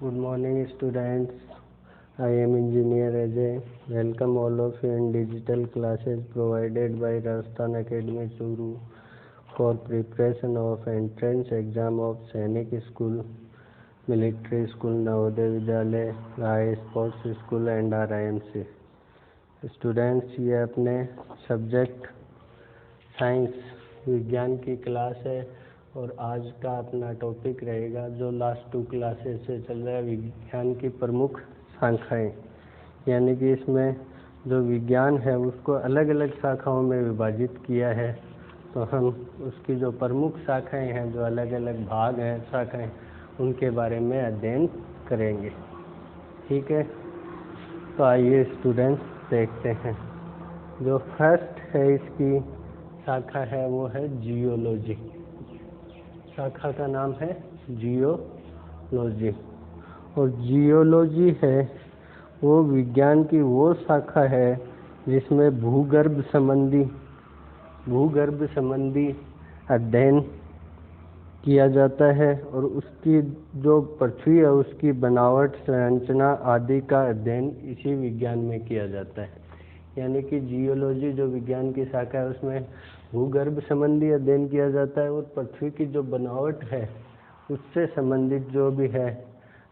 Good morning, students. I am Engineer Ajay. Welcome all of you in digital classes provided by Rajasthan Academy Churu for preparation of entrance exam of Sainik School, Military School, Navodaya Vidyalaya, Rai Sports School and RIMC. Students, ये अपने subject science विज्ञान की class है और आज का अपना topic रहेगा जो लास्ट 2 क्लासेस से चल रहा है, विज्ञान की प्रमुख शाखाएं। यानी कि इसमें जो विज्ञान है उसको अलग अलग शाखाओं में विभाजित किया है, तो हम उसकी जो प्रमुख शाखाएं हैं, जो अलग अलग भाग हैं शाखाएं, उनके बारे में अध्ययन करेंगे। ठीक है, तो आइए स्टूडेंट्स देखते हैं। जो फर्स्ट है इसकी शाखा है वो है जियोलॉजी। शाखा का नाम है जियोलॉजी। और जियोलॉजी है वो विज्ञान की वो शाखा है जिसमें भूगर्भ संबंधी अध्ययन किया जाता है और उसकी जो पृथ्वी है उसकी बनावट, संरचना आदि का अध्ययन इसी विज्ञान में किया जाता है। यानी कि जियोलॉजी जो विज्ञान की शाखा है उसमें भूगर्भ संबंधी अध्ययन किया जाता है और पृथ्वी की जो बनावट है उससे संबंधित जो भी है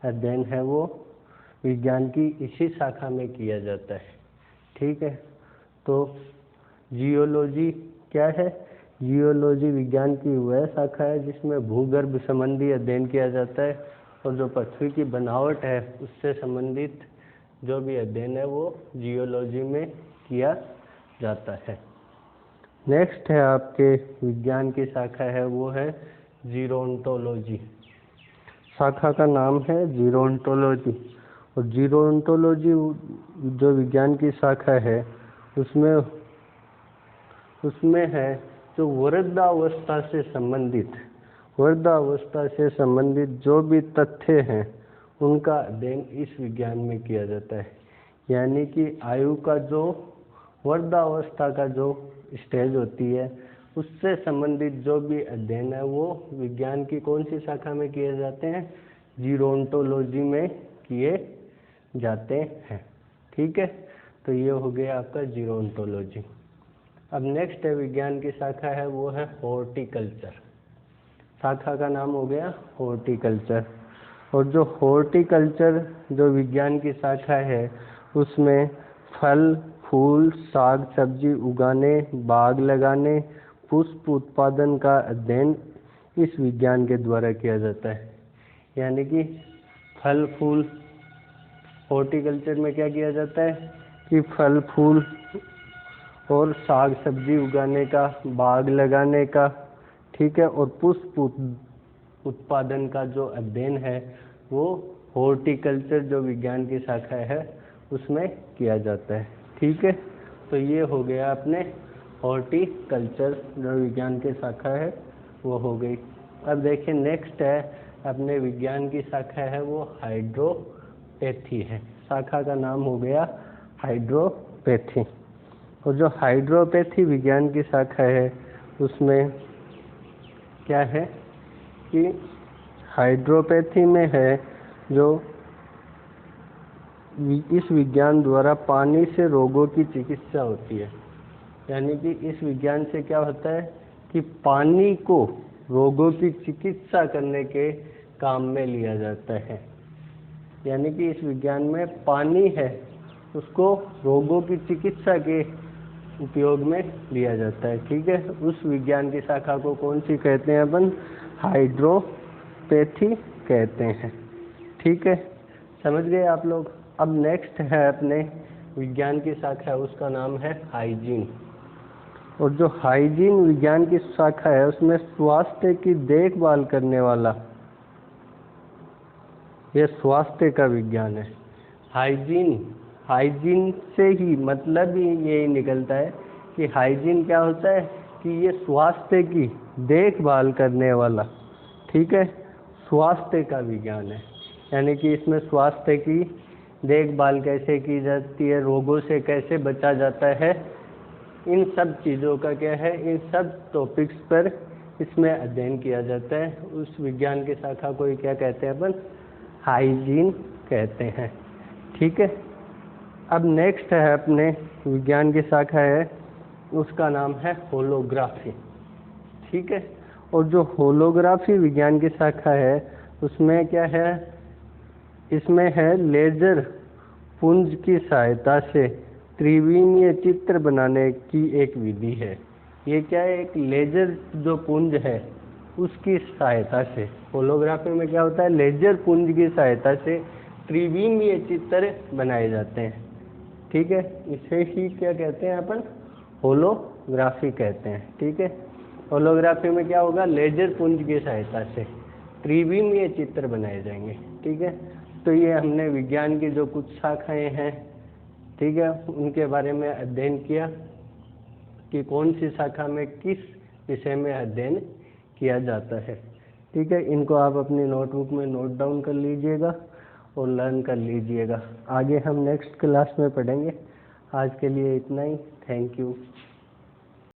अध्ययन है वो विज्ञान की इसी शाखा में किया जाता है। ठीक है, तो जियोलॉजी क्या है? जियोलॉजी विज्ञान की वह शाखा है जिसमें भूगर्भ संबंधी अध्ययन किया जाता है और जो पृथ्वी की बनावट है उससे संबंधित जो भी अध्ययन है वो जियोलॉजी में किया जाता है। नेक्स्ट है आपके विज्ञान की शाखा है वो है जीरोंटोलॉजी। शाखा का नाम है जीरोंटोलॉजी। और जीरोंटोलॉजी जो विज्ञान की शाखा है उसमें है जो वृद्धावस्था से संबंधित जो भी तथ्य हैं उनका अध्ययन इस विज्ञान में किया जाता है। यानी कि आयु का जो वृद्धावस्था का जो स्टेज होती है उससे संबंधित जो भी अध्ययन है वो विज्ञान की कौन सी शाखा में किए जाते हैं? जीरोंटोलॉजी में किए जाते हैं। ठीक है, तो ये हो गया आपका जीरोंटोलॉजी। अब नेक्स्ट है विज्ञान की शाखा है वो है हॉर्टिकल्चर। शाखा का नाम हो गया हॉर्टिकल्चर। और जो हॉर्टिकल्चर जो विज्ञान की शाखा है उसमें फल, फूल, साग सब्जी उगाने, बाग लगाने, पुष्प उत्पादन का अध्ययन इस विज्ञान के द्वारा किया जाता है। यानी कि फल फूल हॉर्टिकल्चर में क्या किया जाता है कि फल फूल और साग सब्जी उगाने का, बाग लगाने का, ठीक है, और पुष्प उत्पादन का जो अध्ययन है वो हॉर्टिकल्चर जो विज्ञान की शाखा है उसमें किया जाता है। ठीक है, तो ये हो गया अपने हॉर्टिकल्चर जो विज्ञान की शाखा है वो हो गई। अब देखिए नेक्स्ट है अपने विज्ञान की शाखा है वो हाइड्रोपैथी है। शाखा का नाम हो गया हाइड्रोपैथी। और जो हाइड्रोपैथी विज्ञान की शाखा है उसमें क्या है कि हाइड्रोपैथी में है जो इस विज्ञान द्वारा पानी से रोगों की चिकित्सा होती है। यानी कि इस विज्ञान से क्या होता है कि पानी को रोगों की चिकित्सा करने के काम में लिया जाता है। यानी कि इस विज्ञान में पानी है उसको रोगों की चिकित्सा के उपयोग में लिया जाता है। ठीक है, उस विज्ञान की शाखा को कौन सी कहते हैं? अपन हाइड्रोपैथी कहते हैं। ठीक है, समझ गए आप लोग। अब नेक्स्ट है अपने विज्ञान की शाखा है उसका नाम है हाइजीन। और जो हाइजीन विज्ञान की शाखा है उसमें स्वास्थ्य की देखभाल करने वाला यह स्वास्थ्य का विज्ञान है। हाइजीन से ही मतलब ही यही निकलता है कि हाइजीन क्या होता है कि ये स्वास्थ्य की देखभाल करने वाला, ठीक है, स्वास्थ्य का विज्ञान है। यानी कि इसमें स्वास्थ्य की देखभाल कैसे की जाती है, रोगों से कैसे बचा जाता है, इन सब चीज़ों का क्या है, इन सब टॉपिक्स पर इसमें अध्ययन किया जाता है। उस विज्ञान की शाखा को क्या कहते हैं अपन? हाइजीन कहते हैं। ठीक है। अब नेक्स्ट है अपने विज्ञान की शाखा है, उसका नाम है होलोग्राफी। ठीक है। और जो होलोग्राफी विज्ञान की शाखा है उसमें क्या है, इसमें है लेजर पुंज की सहायता से त्रिविमीय चित्र बनाने की एक विधि है। ये क्या है, एक लेजर जो पुंज है उसकी सहायता से, होलोग्राफी में क्या होता है, लेजर पुंज की सहायता से त्रिविमीय चित्र बनाए जाते हैं। ठीक है। इसे ही क्या कहते हैं अपन, होलोग्राफी कहते हैं। ठीक है। होलोग्राफी में क्या होगा, लेजर पुंज की सहायता से त्रिविमीय चित्र बनाए जाएंगे। ठीक है। तो ये हमने विज्ञान की जो कुछ शाखाएं हैं, ठीक है, उनके बारे में अध्ययन किया कि कौन सी शाखा में किस विषय में अध्ययन किया जाता है। ठीक है। इनको आप अपनी नोटबुक में नोट डाउन कर लीजिएगा और लर्न कर लीजिएगा। आगे हम नेक्स्ट क्लास में पढ़ेंगे। आज के लिए इतना ही। Thank you.